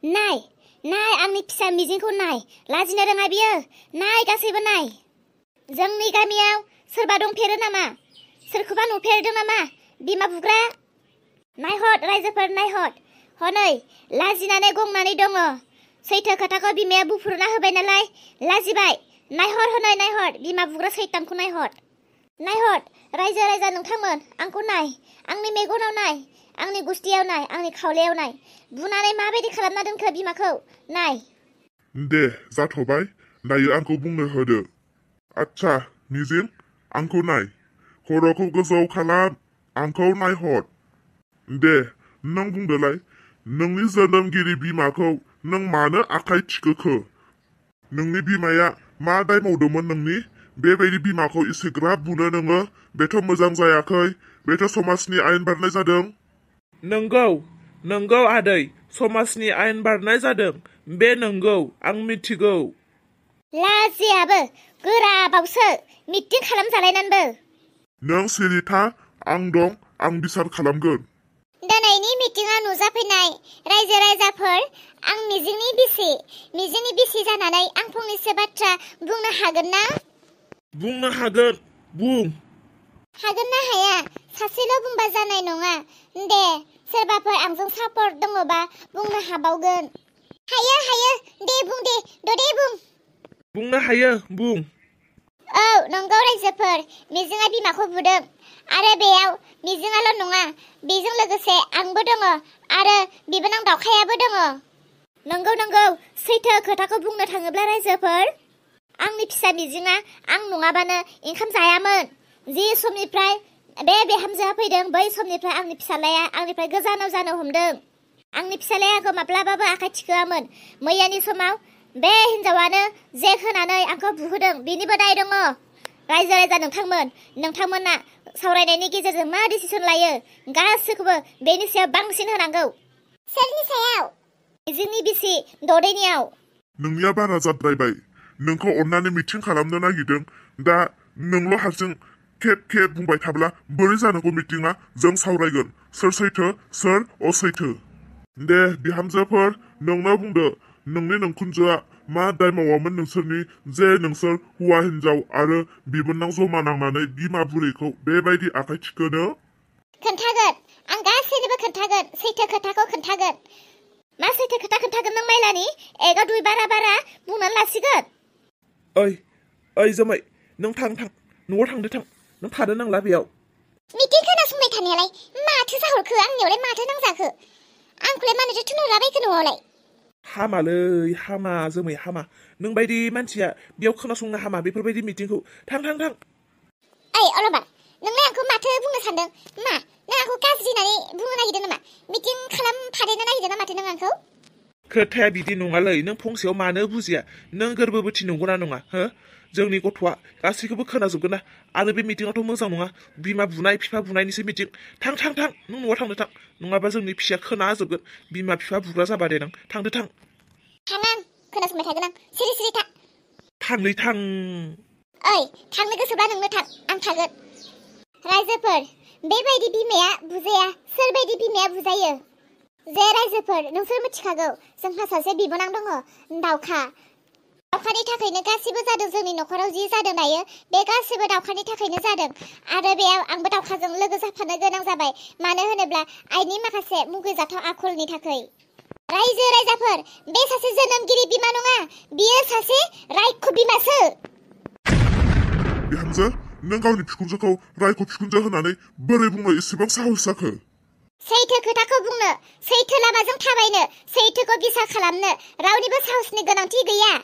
नाय आंनि फिसा मिजिंखौ नाय लाजिनो रोङा बियो नाय गासैबो नाय जोंनि गामियाव सोरबा दंफेरो नामा सोरखौबा नुफेरदों नामा बिमा बुग्रा नायहर रायजोफोर नायहर हनै लाजिनानै गंनानै दङ सैथो खोथाखौ बिमाया बुफ्रुना होबाय नालाय लाजिबाय नायहर हनै नायहर बिमा बुग्रा सैतानखौ नायहर रायजो राजा नोंथांमोन आंखौ नाय आंनि मेगनाव नाय आंनि गुस्थियाव नाय आंनि खावलायाव नाय बुनानै माबायदि खालामना दोनखो बिमाखौ नाय दे जाथ'बाय दायो आंखौ बुंनो होदो आच्छा मिजिं आंखौ नाय खर'खौ गोजौ खालाम आंखौ नायहर दे नों बुंदोलाय नोंनि जोनोमगिरि बिमाखौ नों मानो आखाइ थिखोखो नोंनि बिमाया मा दाय मावदोंमोन नोंनि बेबायदि बिमाखौ एसेग्राब बुनो नोङो बेथ' मोजां जायाखै बेथ' समाजनि आयेन बारनाय जादों नंगौ आदै समाजनि आयेन बारनाय जादों बे नंगौ आं मिथिगौ लाजियाबो गोराबावसो मिटिं खालामजालायनानैबो नों सिरि था आं दं आं बिसार खालामगोन दिनैनि मिटिंआव नुजाफैनाय रायजो राजाफोर आं मिजिंनि बिसि जानानै आं फंनैसो बाथ्रा बुंनो हागोन ना बुंनो हागोन बुं हागोन ना हाया सासेल' बुंबा जानाय नङा दे सोरबाफोर आंजों सापर्ट दङबा बुंनो हाबावगोन हायो दे बुं दे बुं बुंनो हायो बुं औ नंगौ रायजोफोर मिजिङा बिमाखौ बुदों आरो बेयाव मिजिङाल' नङा बेजों लोगोसे आंबो दङ आरो बिबोनां दावखायाबो दङ नंगौ सैथो खोथाखौ बुंनो थाङोब्ला रायजोफोर आंनि फिसा मिजिङा आं नङाबानो ओंखाम जायामोन जि समनिफ्राय बे बिहामजोआ फैदों बै समनिफ्राय आंनि फिसालाया आंनिफ्राय गोजानाव जानो हमदों आंनि फिसालाया आंखौ माब्लाबाबो आखाइ थिखोआमोन मैयानि समाव बे हिन्जावानो जेक होनानै आंखौ बुहोदों बेनिबो दाय दङ रायजो राजा नोंथांमोना सावरायनायनि गेजेरजों मा डिसिसन लायो गासैखौबो बेनि सायाव बांसिन होनांगौ सोरनि सायाव जोंनि बिसि ददैनियाव नोंनिया बारा जाद्रायबाय नोंखौ अननानै मिटिं खालामनो नागिरदों दा नोंल' हारसिं खेब बुंबाय थाब्ला बोरै जानांगौ मिटिङा जों सावरायगोन सोर सैथो सोर असैथो दे बिहामजोफोर नोंनो बुंदो नोंनि नोंखुनजोआ मा दाय मावामोन नोंसोरनि जे नोंसोर हौवा हिन्जाव आरो बिबोनां जमा नांनानै बिमा बुरैखौ बेबायदि आखाइ थिखोनो खोन्थागोन आं गासैनोबो खोन्थागोन सैथो खोथाखौ खोन्थागोन मा सैथो खोथा खोन्थागोन नों माइलानि एगा दुइ बारा बुंनानै लासिगोन ओइ जोमै नों थां न'आव थां नों थानो नांला बेयाव मिटिं खोनासंबाय थानायालाय माथो जाहरखो आंनियावलाय माथो नांजाखो आंखौलाय मानोथो थिनहरलाबायखो न'आवलाय हामा जोमै हामा नों बायदि मानसिया बेयाव खोनासंनो हामा बेफोरबायदि मिटिंखौ थां ओइ अलबा नोंलाय आंखौ माथो बुंनो सानदों मा नों आंखौ गाज्रि होननानै बुंनो नागिरदों नामा मिटिं खालामफादेरनो नागिरदों ना माथो नों आंखौ खोथाया बिदि नङालै नों फंसेयाव मानो बुजिया नों गोरबोबोथि नंगौना नङा हो जोंनि गथ'आ गासैखौबो खोनाजोबगोन ना आरो बे मिटिङाथ' मोजां नङा बिमा बुनाय बिफा बुनायनिसो मिटिं थां नों न'आव थांनो थां नङाबा जोंनि फिसाया खोनाजोबगोन बिमा बिफा बुग्रा जाबा दे नों थांदो थां खोनासंबाय थागोन आं सिरि था थां ओइ थांनो गोसोब्ला नोंनो थां आं थागोन रायजोफोर बेबायदि बिमाया बुजाया सोरबायदि बिमाया बुजायो जे रायजोफोर नोंसोर मिथिखागौ जोंहा सासे बिबोनां दङ दावखानि थाखायनो गासिबो जादों जोंनि न'खराव जि जादों दायो बे गासिबो दावखानि थाखायनो जादों आरो बेयाव आंबो दावखाजों लोगो जाफानो गोनां जाबाय मानो होनोब्ला आइनि माखासे मुगैजाथाव आखलनि थाखाय रायजो राजाफोर बे सासे जोनोमगिरि बिमा नङा बियो सासे रायख' बिमासो बिहामजो नों गावनि बिखुनजोखौ रायख' बिखुनजो होनानै बोरै बुंनो एसेबां साहस जाखो सैथो खोथाखौ बुंनो सैथो लामाजों थाबायनो सैथोखौ बिसार खालामनो रावनिबो साहसनि गोनांथि गैया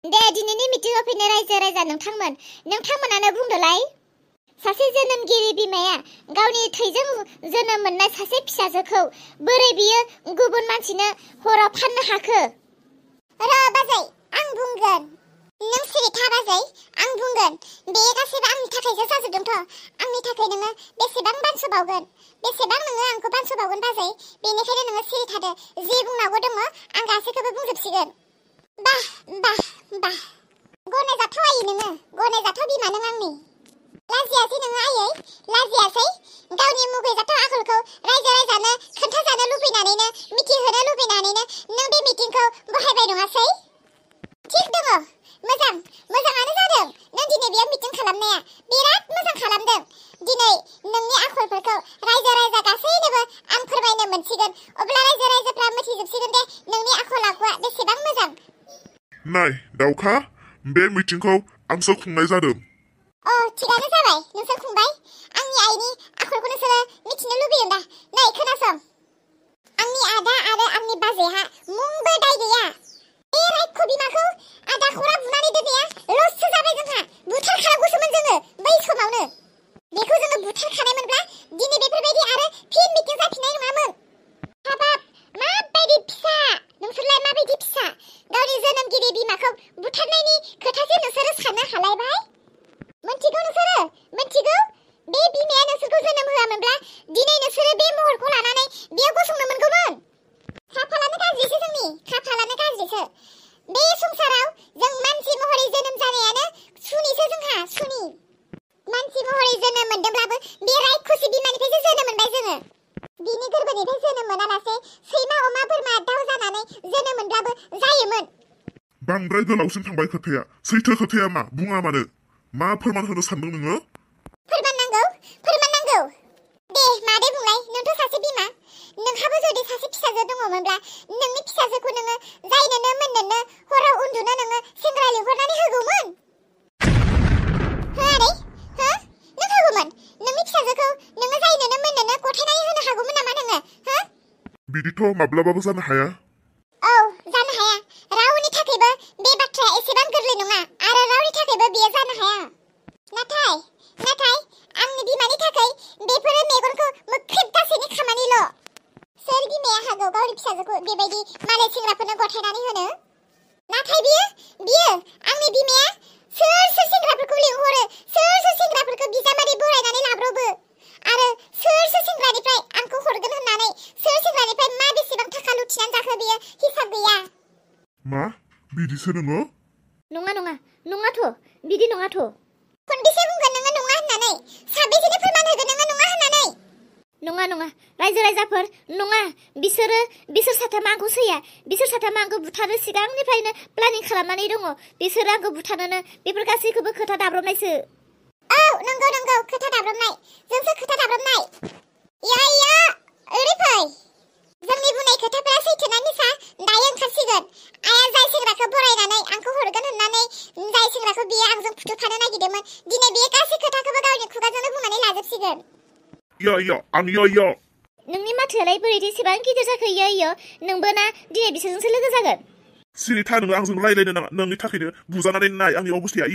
दे दिनैनि मिटिङाव फैनाय रायजो राजा नोंथांमोनानो बुंदोलाय सासे जोनोमगिरि बिमाया गावनि थैजों जोनोम मोननाय सासे फिसाजोखौ बोरै बियो गुबुन मानसिनो हराव फाननो हाखो बाजै आं बुंगोन नों सिरि था बाजै आं बुंगोन बे गासैबो आंनि थाखायसो जाजोबदोंथ' आंनि थाखाय नोङो बेसेबां बानस'बावगोन आंखौ बानस'बावगोन बाजै बेनिखायनो नोङो सिरि थादो जि बुंनांगौ दङ आं गासैखौबो बुंजोबसिगोन बाह गनायजाथाव आयै नोङो गनायजाथाव बिमा नों आंनि लाजियासै नोङो आयै लाजियासै गावनि मुगैजाथाव आखलखौ रायजो राजानो खोन्थाजानो लुबैनानैनो मिथिहोनो लुबैनानैनो नों बे मिटिंखौ बहायबाय नङासै थिग दङ मोजाङानो जादों नों दिनै बेयाव मिटिं खालामनाया बिराद मोजां खालामदों दिनै नोंनि आखलफोरखौ रायजो राजा गासैनोबो आं फोरमायनो मोनसिगोन अब्ला रायजो राजाफ्रा मिथिजोबसिगोन दे नोंनि आखल आखुआ बेसेबां मोजां नाय दाउखा बे मिटिंखौ आंसो खुंनाय जादों थिगानो जाबाय नोंसोर खुंबाय आंनि आइनि आखलखौ नोंसोरो मिथिनो लुबैयो दा नै खोनासं आंनि आदा आरो आंनि बाजैहा मुंबो दाय गैया बे रायख' बिमाखौ आदा खरा बुनानै दोननाया लससो जाबाय जोंहा बुथारखानांगौसोमोन जोङो बै समावनो बेखौ जोङो बुथारखानायमोनब्ला दिनै बेफोरबायदि आरो फिन मिटिं जाफिननाय नङामोन हाबाब माबायदि फिसा नोंसोरलाय माबायदि फिसा गावनि जोनोमगिरि बिमाखौ बुथारनायनि खोथासो नोंसोरो साननो हालायबाय मोनथिगौ नोंसोरो मोनथिगौ बे बिमाया नोंसोरखौ जोनोम होआमोनब्ला दिनै नोंसोरो बे महरखौ लानानै बेयाव गसंनो मोनगौमोन खाफालानो गाज्रिसो बे संसाराव जों मानसि महरै जोनोम जानायानो सुनिसो जोंहा सुनि मानसि महरै जोनोम मोनदोंब्लाबो बे रायखसि बिमानिफ्रायसो जोनोम मोनबाय जोङो बिनि गोरबोनिफ्राय जोनोम मोनालासे सैमा अमा बोरमा दाउ जानानै जोनोम मोनब्लाबो जायोमोन बांद्राय गोलावसिन थांबाय खोथाया सैथो खोथाया मा बुङा मानो मा फोरमान होनो सानदों नोङो फोरमान नांगौ दे मादै बुंलाय नोंथ' सासे बिमा नोंहाबो जुदि सासे फिसाजो दङमोनब्ला नोंनि फिसाजोखौ नोङो जायनोनो मोननोनो हराव उन्दुनो नोङो सेंग्रा लिंहरनानै होगौमोन हो नों होगौमोन नोंनि फिसाजोखौ नोङो जायनोनो मोननोनो गथायनानै होनो हागौमोन नामा नोङो हो बिदिथ' माब्लाबाबो जानो हाया जानो हाया रावनि थाखायबो बे बाथ्राया एसेबां गोरलै नङा आरो रावनि थाखायबो बेयो जानो हाया नाथाय आंनि बिमानि थाखाय बेफोरो मेगनखौ मोख्रेब गासैनि खामानिल' सोर बिमाया हागौ गावनि फिसाजोखौ बेबायदि मालाय सेंग्राफोरनो गथायनानै होनो नाथाय बियो आंनि बिमाया सोर सेंग्राफोरखौ लिंहरो सोर सेंग्राफोरखौ बिजामादै बरायनानै लाब्रबो आरो सोर सेंग्रानिफ्राय आंखौ हरगोन होननानै सोर सेंग्रानिफ्राय मा बेसेबां थाखा लुथिनानै जाखो बियो हिसाब गैया मा बिदिसो नोङो नङाथ' बिदि नङाथ' खनबेसे बुंगोन नोङो नङा होननानै साबेसेनो फोरमान होगोन नोङो नङा होननानै नङा रायजो राजाफोर नङा बिसोर साथामा आंखौ सैया बिसोर साथामा आंखौ बुथारनो सिगांनिफ्रायनो प्लानिं खालामनानै दङ बिसोरो आंखौ बुथारनोनो बेफोर गासैखौबो खोथा दाब्रबनायसो नंगौ खोथा दाब्रबनाय जोंसो खोथा दाब्रबनाय या ओरै फै जोंनि बुंनाय खोथाफोरा सैथोना मिसा दायो ओंखारसिगोन आइया जाय सेंग्राखौ बरायनानै आंखौ हरगोन होननानै जाय सेंग्राखौ बियो आंजों फुथुफानो नागिरदोंमोन दिनै बे गासै खोथाखौबो गावनि खुगाजोंनो बुंनानै लाजोबसिगोन नोंनि माथोआलाय बोरैथो एसेबां गिदिर जाखो यो नोंबो ना दिनै बिसोरजोंसो लोगो जागोन सिरि था नोङो आंजों रायलायनो नाङा नोंनि थाखायनो बुजानानै नाय आंनि अबस्थाया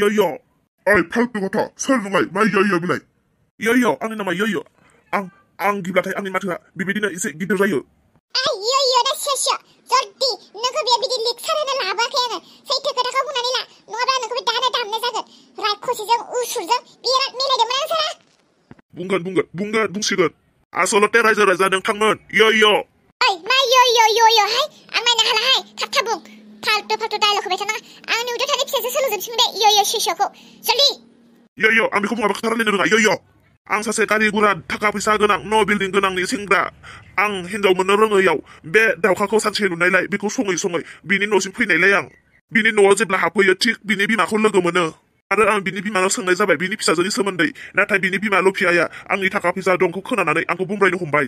ओइ फालतु गथ' सोर नोंलाय मा बिलाय आंनि नामा आं गिब्लाथाय आंनि माथोआ बेबायदिनो एसे गिदिर जायो ना जल्दी नोंखौ बेयाव बिदि लेक्सार होनो लाबोआखै आङो सैथो खोथाखौ बुंनानै ला नङाब्ला नोंखौ दानो दामनाय जागोन रायख'सिजों उसुरजों बिराद मिलायदोंमोन आं सारा बुंसिगोन आसलते रायजो राजा नोंथांमोन ओइ मा हाय आं नायनो हालाहाय थाब बुं फालतु डायलग होबाय थानाङा आंनि उदैयाव थानाय फिसाजो सोलोंजोबसिगोन दे शेषखौ जल्दी आं बेखौ बुङाबा खोथा रायलायनो रोङा आं सासे गारि गुरा थाखा फैसा गोनां न' बिल्डिं गोनांनि सेंग्रा आं हिनजाव मोननो रोङैयाव बे दाउखाखौ सानसे नुनायलाय बेखौ सङै बिनि न'सिम फैनायलाय आं बिनि न'आव जेब्ला हाबफैयो थिग बिनि बिमाखौ लोगो मोनो आरो आं बिनि बिमानाव सोंनाय जाबाय बिनि फिसाजोनि सोमोन्दै नाथाय बिनि बिमा लफियाया आंनि थाखा फैसा दंखौ खोनानानै आंखौ बुंब्रायनो हमबाय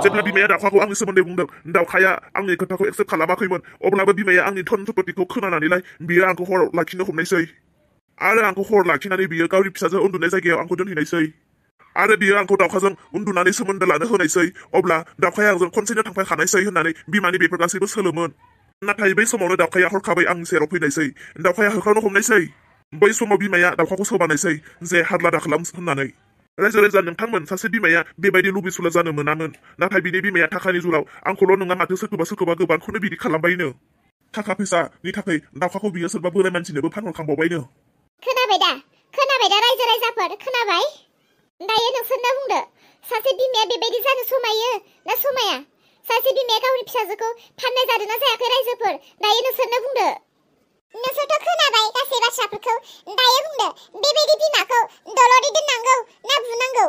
जेब्ला बिमाया दाउखाखौ आंनि सोमोन्दै बुंदों दाउखाया आंनि खोथाखौ एक्सेप्ट खालामाखैमोन अब्लाबो बिमाया आंनि धन सम्पतिखौ खोनानानैलाय बियो आंखौ हराव लाखिनो हमनायसै आरो आंखौ हर लाखिनानै बियो गावनि फिसाजो उन्दुनाय जायगायाव आंखौ दोनहैनायसै आरो बियो आंखौ दाउखाजों उन्दुनानै सोमोन्दो लानो होनायसै अब्ला दाउखाया आंजों खनसेनो थांफाखानायसै होननानै बिमानि बेफोर गासैबो सोलोमोन नाथाय बै समावनो दाउखाया हरखाबै आंनि सेराव फैनायसै दाउखाया होख्रावनो हमनायसै बै समाव बिमाया दाउखाखौ सोबानायसै जे हारला दाखालाम होननानै रायजो राजा नोंथांमोन सासे बिमाया बेबायदि लुबैसुला जानो मोनामोन नाथाय बिनि बिमाया थाखानि जुराव आंखौल' नङा माथो सोरखौबा गोबांखौनो बिदि खालामबायनो थाखा फैसानि थाखाय दाउखाखौ बियो सोरबा बोराय मानसिनोबो फानहरखांबावबायनो खोनाबाय दा रायजो राजाफोर खोनाबाय दायो नोंसोरनो बुंदो सासे बिमाया बेबायदि जानो समायो ना समाया सासे बिमाया गावनि फिसाजोखौ फाननाय जादों ना जायाखै रायजोफोर दायो नोंसोरनो बुंदो नोंसोरथ' खोनाबाय गासै बाथ्राफोरखौ दायो बुंदो बेबायदि बिमाखौ दलरै दोननांगौ ना बुनांगौ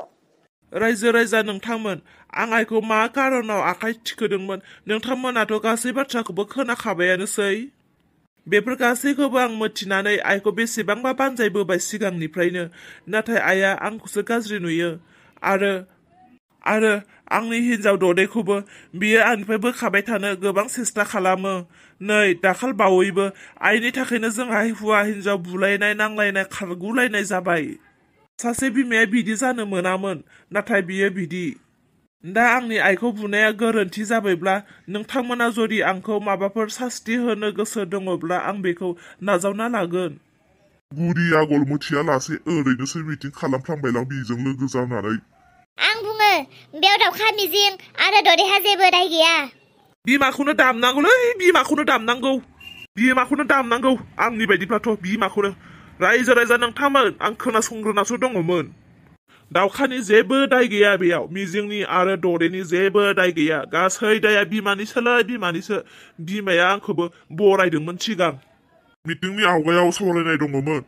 रायजो राजा नोंथांमोन आं आइखौ मा कारनाव आखाइ थिखोदोंमोन नोंथांमोनाथ' गासै बाथ्राखौबो खोनाखाबायानोसै बेफोर गासैखौबो आं मिथिनानै आइखौ बेसेबांबा बानजायबोबाय सिगांनिफ्रायनो नाथाय आइया आंखौसो गाज्रि नुयो आरो आंनि हिन्जाव ददेखौबो बियो आंनिफ्राय बोखाबाय थानो गोबां सेस्था खालामो नै दाखाल बावैबो आइनि थाखायनो जोंहा हौवा हिन्जाव बुलायनाय नांलायनाय खारगुलायनाय जाबाय सासे बिमाया बिदि जानो मोनामोन नाथाय बियो बिदि दा आंनि आइखौ बुनाया गोरोन्थि जाबायब्ला नोंथांमोना जुदि आंखौ माबाफोर सास्ति होनो गोसो दङब्ला आं बेखौ नाजावना लागोन गुरि आगल मिथिया लासे ओरैनोसो मिटिं खालामफ्लांबायलां बिजों लोगो जानानै आं बुङो बेयाव दावखा मिजिं आरो ददेहा जेबो दाय गैया बिमाखौनो दामनांगौलै बिमाखौनो दामनांगौ आंनि बायदिब्लाथ' बिमाखौनो रायजो राजा नोंथांमोन आं खोनासंग्रोनासो दङमोन दावखानि जेबो दाय गैया बेयाव मिजिंनि आरो ददेनि जेबो दाय गैया गासै दाया बिमानिसोलाय बिमानिसो बिमाया आंखौबो बरायदोंमोन सिगां मिटिंनि आवगायाव सावरायनाय दङमोन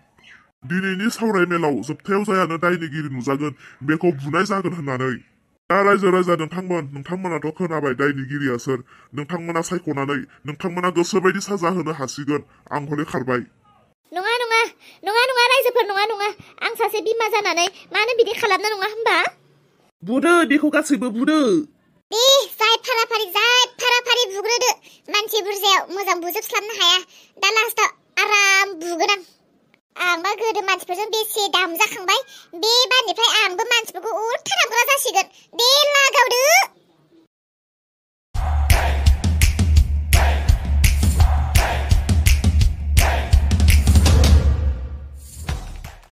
दिनैनि सावरायमेलाव जोबथायाव जायानो दायनिगिरि नुजागोन बेखौ बुनाय जागोन होननानै दा रायजो राजा नोंथांमोनाथ' खोनाबाय दायनिगिरिया सोर नोंथांमोना सायख'नानै नोंथांमोना गोसोबायदि साजा होनो हासिगोन आं हले खारबाय नङा रायजोफोर नङा आं सासे बिमा जानानै मानो बिदि खालामनो नङा होमबा बुदो बेखौ गासैबो बुदो दे जाय फाराफारि बुग्रोदो मानसि बुरजायाव मोजां बुजोबस्लाबनो हाया दा लास्टाव आराम बुगोन आंबा गोदो मानसिफोरजों बेसे दाम जाखांबाय बे बारनिफ्राय आंबो मानसिफोरखौ उनथाराबग्रा जासिगोन दे लागावदो